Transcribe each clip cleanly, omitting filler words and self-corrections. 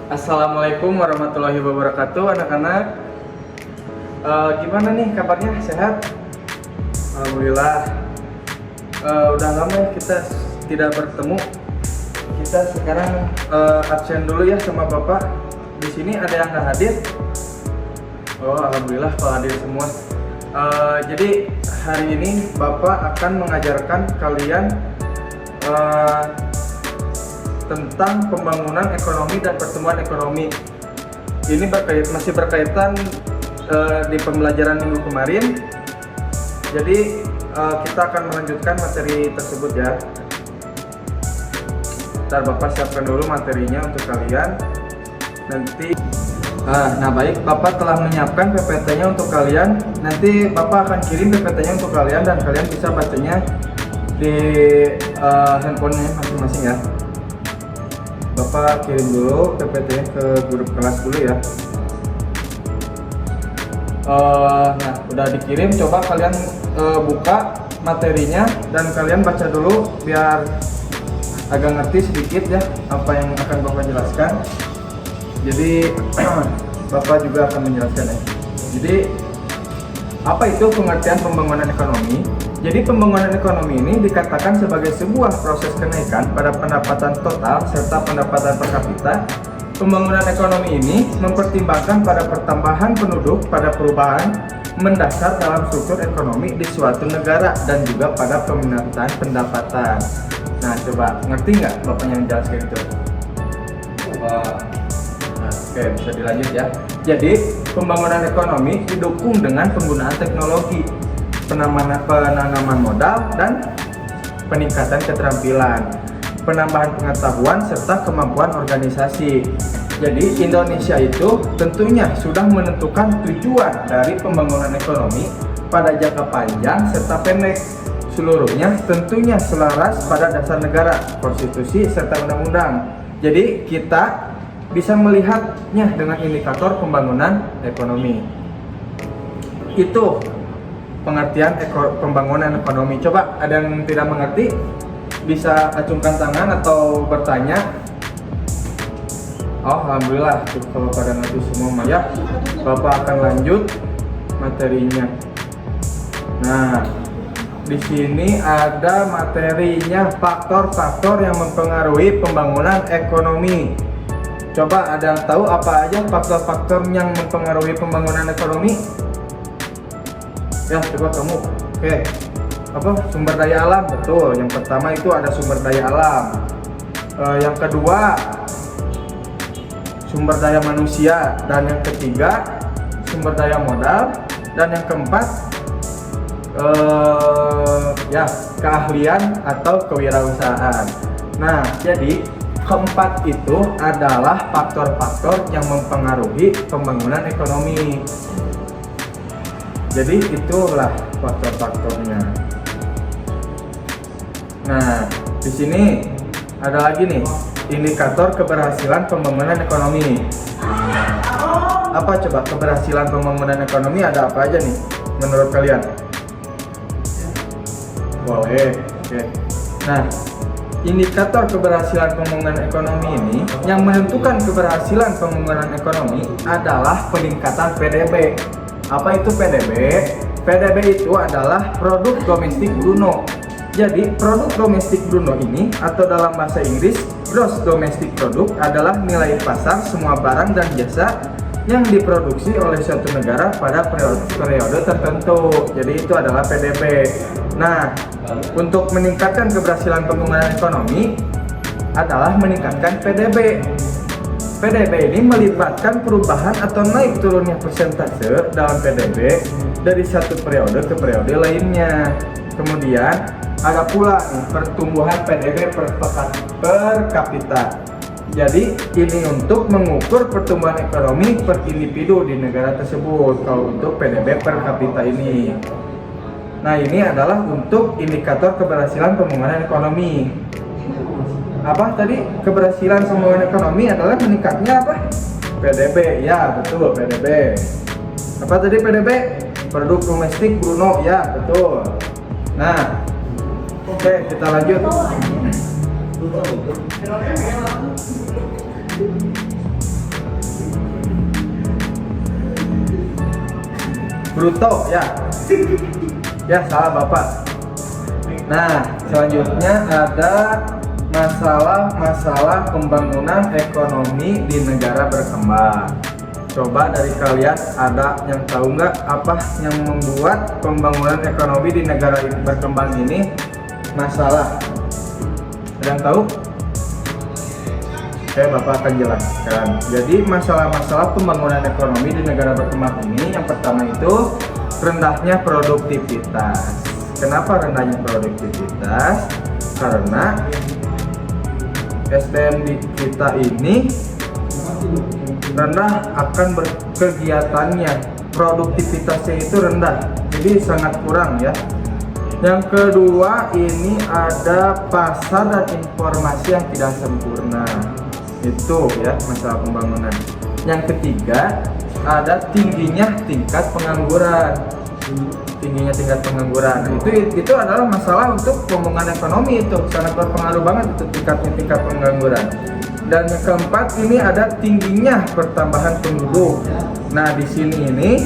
Assalamualaikum warahmatullahi wabarakatuh, anak-anak. Gimana nih kabarnya? Sehat? Alhamdulillah. Udah lama ya kita tidak bertemu. Kita sekarang absen dulu ya sama Bapak. Di sini ada yang nggak hadir? Oh, alhamdulillah kalau hadir semua. Jadi hari ini Bapak akan mengajarkan kalian tentang pembangunan ekonomi dan pertumbuhan ekonomi. Ini masih berkaitan di pembelajaran minggu kemarin. Jadi kita akan melanjutkan materi tersebut ya. Ntar Bapak siapkan dulu materinya untuk kalian. Nanti nah baik, Bapak telah menyiapkan PPT-nya untuk kalian. Nanti Bapak akan kirim PPT-nya untuk kalian dan kalian bisa bacanya di handphonenya masing-masing ya. Bapak kirim dulu PPT-nya ke grup kelas dulu ya. Nah, udah dikirim, coba kalian buka materinya dan kalian baca dulu biar agak ngerti sedikit ya apa yang akan Bapak jelaskan. Jadi Bapak juga akan menjelaskan ya. Jadi apa itu pengertian pembangunan ekonomi? Jadi pembangunan ekonomi ini dikatakan sebagai sebuah proses kenaikan pada pendapatan total serta pendapatan per kapita. Pembangunan ekonomi ini mempertimbangkan pada pertambahan penduduk pada perubahan mendasar dalam struktur ekonomi di suatu negara dan juga pada pemenuhan pendapatan. Nah, coba ngerti nggak Bapak yang jelaskan itu? Oke, bisa dilanjut ya. Jadi pembangunan ekonomi didukung dengan penggunaan teknologi, penanaman modal, dan peningkatan keterampilan, penambahan pengetahuan, serta kemampuan organisasi. Jadi Indonesia itu tentunya sudah menentukan tujuan dari pembangunan ekonomi pada jangka panjang serta pendek. Seluruhnya tentunya selaras pada dasar negara, konstitusi, serta undang-undang. Jadi kita bisa melihatnya dengan indikator pembangunan ekonomi. Itu pengertian pembangunan ekonomi. Coba ada yang tidak mengerti bisa acungkan tangan atau bertanya. Oh, alhamdulillah kalau pada ngerti semua ya, Bapak akan lanjut materinya. Nah, di sini ada materinya, faktor-faktor yang mempengaruhi pembangunan ekonomi. Coba ada yang tahu apa aja faktor-faktor yang mempengaruhi pembangunan ekonomi? Ya, coba kamu. Oke. Apa? Sumber daya alam, betul. Yang pertama itu ada sumber daya alam. Yang kedua sumber daya manusia, dan yang ketiga sumber daya modal, dan yang keempat ya keahlian atau kewirausahaan. Nah, jadi keempat itu adalah faktor-faktor yang mempengaruhi pembangunan ekonomi. Jadi itulah faktor-faktornya. Nah, di sini ada lagi nih indikator keberhasilan pembangunan ekonomi. Apa coba keberhasilan pembangunan ekonomi ada apa aja nih menurut kalian? Boleh, oke. Nah, indikator keberhasilan pembangunan ekonomi ini yang menentukan keberhasilan pembangunan ekonomi adalah peningkatan PDB. Apa itu PDB? PDB itu adalah produk domestik Bruno. Jadi produk domestik Bruno ini atau dalam bahasa Inggris gross domestic product adalah nilai pasar semua barang dan jasa yang diproduksi oleh suatu negara pada periode tertentu. Jadi itu adalah PDB. Nah, untuk meningkatkan keberhasilan pembangunan ekonomi adalah meningkatkan PDB. PDB ini melibatkan perubahan atau naik turunnya persentase dalam PDB dari satu periode ke periode lainnya. Kemudian ada pula nih, pertumbuhan PDB per kapita. Jadi ini untuk mengukur pertumbuhan ekonomi per individu di negara tersebut kalau untuk PDB per kapita ini. Nah, ini adalah untuk indikator keberhasilan pembangunan ekonomi. Apa tadi? Keberhasilan pembangunan ekonomi adalah meningkatnya apa? PDB, ya betul, PDB. Apa tadi PDB? Produk domestik Bruno, ya betul. Nah, oke, kita lanjut. bruto ya. Ya salah Bapak. Nah, selanjutnya ada masalah pembangunan ekonomi di negara berkembang. Coba dari kalian ada yang tahu nggak apa yang membuat pembangunan ekonomi di negara berkembang ini masalah? Ada yang tahu? Oke, Bapak akan jelaskan. Jadi masalah-masalah pembangunan ekonomi di negara berkembang ini yang pertama itu rendahnya produktivitas. Kenapa rendahnya produktivitas? Karena SDM di kita ini rendah akan berkegiatannya, produktivitasnya itu rendah, jadi sangat kurang ya. Yang kedua ini ada pasar dan informasi yang tidak sempurna, itu ya masalah pembangunan. Yang ketiga ada tingginya tingkat pengangguran. Itu adalah masalah untuk pembangunan ekonomi, itu sangat berpengaruh banget itu tingkat pengangguran. Dan yang keempat ini ada tingginya pertambahan penduduk. Nah di sini ini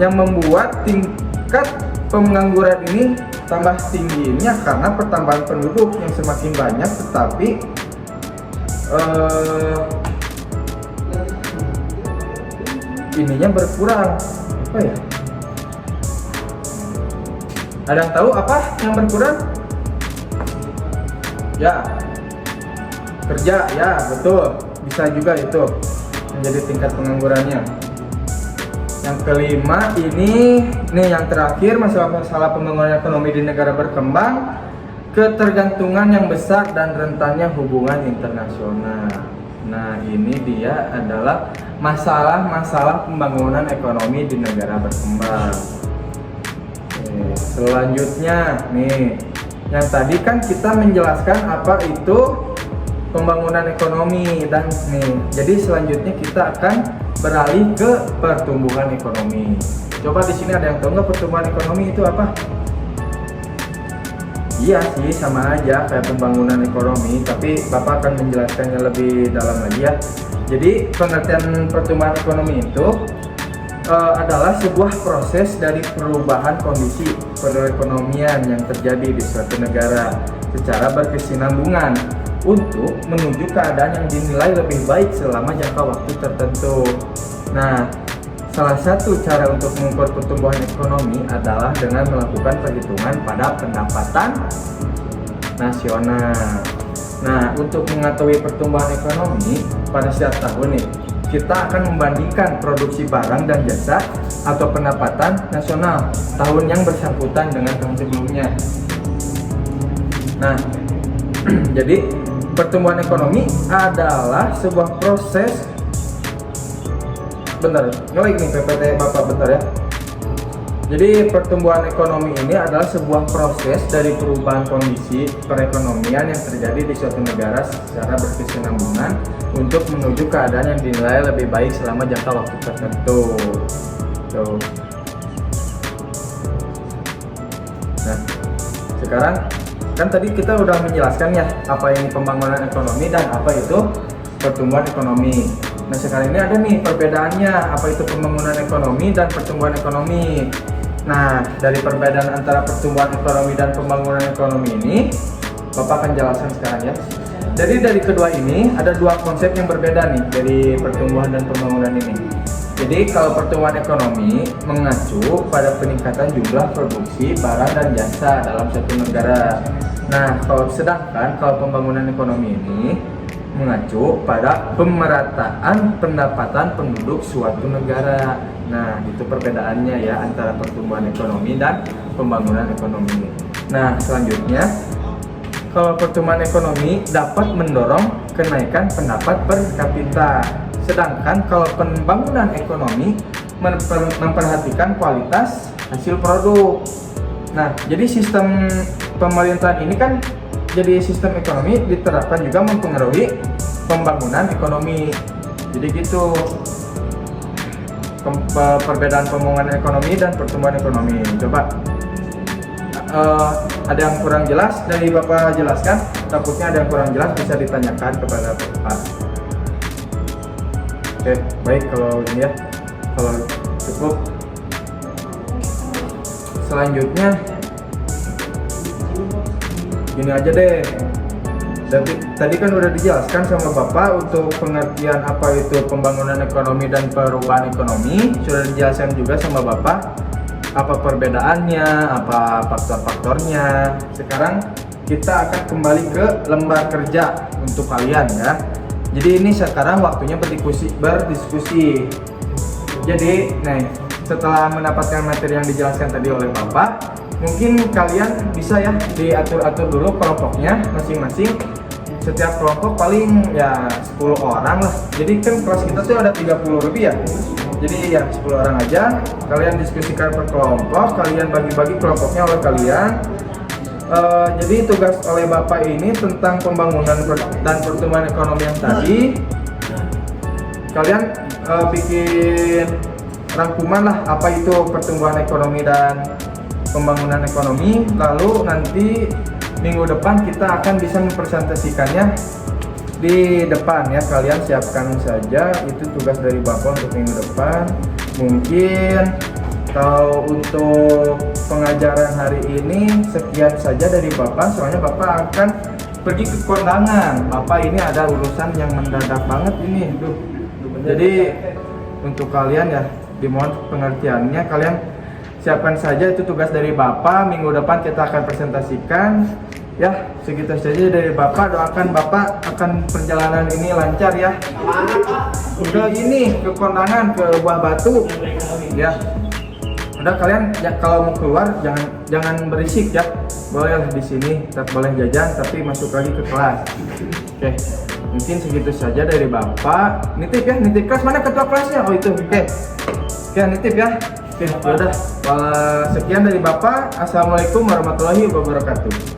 yang membuat tingkat pengangguran ini tambah tingginya karena pertambahan penduduk yang semakin banyak, tetapi ininya berkurang. Apa ya? Ada yang tahu apa yang berkurang? Ya, kerja, ya betul, bisa juga itu menjadi tingkat penganggurannya. Yang kelima ini yang terakhir masalah pembangunan ekonomi di negara berkembang, ketergantungan yang besar dan rentannya hubungan internasional. Nah ini dia adalah masalah pembangunan ekonomi di negara berkembang. Selanjutnya nih, yang tadi kan kita menjelaskan apa itu pembangunan ekonomi dan jadi selanjutnya kita akan beralih ke pertumbuhan ekonomi. Coba di sini ada yang tahu nggak pertumbuhan ekonomi itu apa? Iya sih, sama aja kayak pembangunan ekonomi, tapi Bapak akan menjelaskannya lebih dalam lagi ya. Jadi pengertian pertumbuhan ekonomi itu adalah sebuah proses dari perubahan kondisi perekonomian yang terjadi di suatu negara secara berkesinambungan untuk menuju keadaan yang dinilai lebih baik selama jangka waktu tertentu. Nah, salah satu cara untuk mengukur pertumbuhan ekonomi adalah dengan melakukan perhitungan pada pendapatan nasional. Nah, untuk mengetahui pertumbuhan ekonomi pada setiap tahun nih, kita akan membandingkan produksi barang dan jasa atau pendapatan nasional tahun yang bersangkutan dengan tahun sebelumnya. Nah, jadi pertumbuhan ekonomi adalah sebuah proses. Bentar, ngelik nih PPT Bapak bentar ya. Jadi pertumbuhan ekonomi ini adalah sebuah proses dari perubahan kondisi perekonomian yang terjadi di suatu negara secara berkesinambungan untuk menuju keadaan yang dinilai lebih baik selama jangka waktu tertentu. Nah, sekarang kan tadi kita udah menjelaskan ya apa ini pembangunan ekonomi dan apa itu pertumbuhan ekonomi. Nah, sekarang ini ada nih perbedaannya, apa itu pembangunan ekonomi dan pertumbuhan ekonomi. Nah, dari perbedaan antara pertumbuhan ekonomi dan pembangunan ekonomi ini, Bapak akan jelaskan sekarang ya. Jadi dari kedua ini ada dua konsep yang berbeda nih dari pertumbuhan dan pembangunan ini. Jadi kalau pertumbuhan ekonomi mengacu pada peningkatan jumlah produksi barang dan jasa dalam suatu negara. Nah, sedangkan kalau pembangunan ekonomi ini mengacu pada pemerataan pendapatan penduduk suatu negara. Nah, itu perbedaannya ya antara pertumbuhan ekonomi dan pembangunan ekonomi. Nah, selanjutnya kalau pertumbuhan ekonomi dapat mendorong kenaikan pendapat per kapita. Sedangkan kalau pembangunan ekonomi memperhatikan kualitas hasil produk. Nah, jadi sistem pemerintahan ini kan jadi sistem ekonomi diterapkan juga mempengaruhi pembangunan ekonomi. Jadi gitu perbedaan pembangunan ekonomi dan pertumbuhan ekonomi. Coba ada yang kurang jelas dari Bapak jelaskan, takutnya ada yang kurang jelas bisa ditanyakan kepada Bapak. Oke, baik kalau ini ya, kalau cukup selanjutnya gini aja deh. Tadi kan udah dijelaskan sama Bapak untuk pengertian apa itu pembangunan ekonomi dan perubahan ekonomi. Sudah dijelaskan juga sama Bapak apa perbedaannya, apa faktor-faktornya. Sekarang kita akan kembali ke lembar kerja untuk kalian ya. Jadi ini sekarang waktunya berdiskusi. Jadi, setelah mendapatkan materi yang dijelaskan tadi oleh Bapak, mungkin kalian bisa ya diatur-atur dulu kelompoknya masing-masing. Setiap kelompok paling ya 10 orang lah. Jadi kan kelas kita tuh ada 30 lebih ya. Jadi ya 10 orang aja. Kalian diskusikan per kelompok, kalian bagi-bagi kelompoknya oleh kalian. Jadi tugas oleh Bapak ini tentang pembangunan dan pertumbuhan ekonomi yang tadi. Kalian bikin rangkuman lah apa itu pertumbuhan ekonomi dan pembangunan ekonomi. Lalu nanti minggu depan kita akan bisa mempresentasikannya di depan ya. Kalian siapkan saja, itu tugas dari Bapak untuk minggu depan. Mungkin kalau untuk pengajaran hari ini sekian saja dari Bapak, soalnya Bapak akan pergi ke kondangan. Bapak ini ada urusan yang mendadak banget ini. Jadi untuk kalian ya dimohon pengertiannya, kalian siapkan saja, itu tugas dari Bapak. Minggu depan kita akan presentasikan. Ya, segitu saja dari Bapak. Doakan Bapak akan perjalanan ini lancar ya. Ke kondangan, ke Buah Batu. Ya. Udah kalian ya, kalau mau keluar jangan berisik ya. Boleh di sini, tetap boleh jajan tapi masuk lagi ke kelas. Oke. Mungkin segitu saja dari Bapak. Nitip ya, nitip kelas. Mana ketua kelasnya? Oh itu. Oke, nitip ya. Oke, udah. Sekian dari Bapak. Assalamualaikum warahmatullahi wabarakatuh.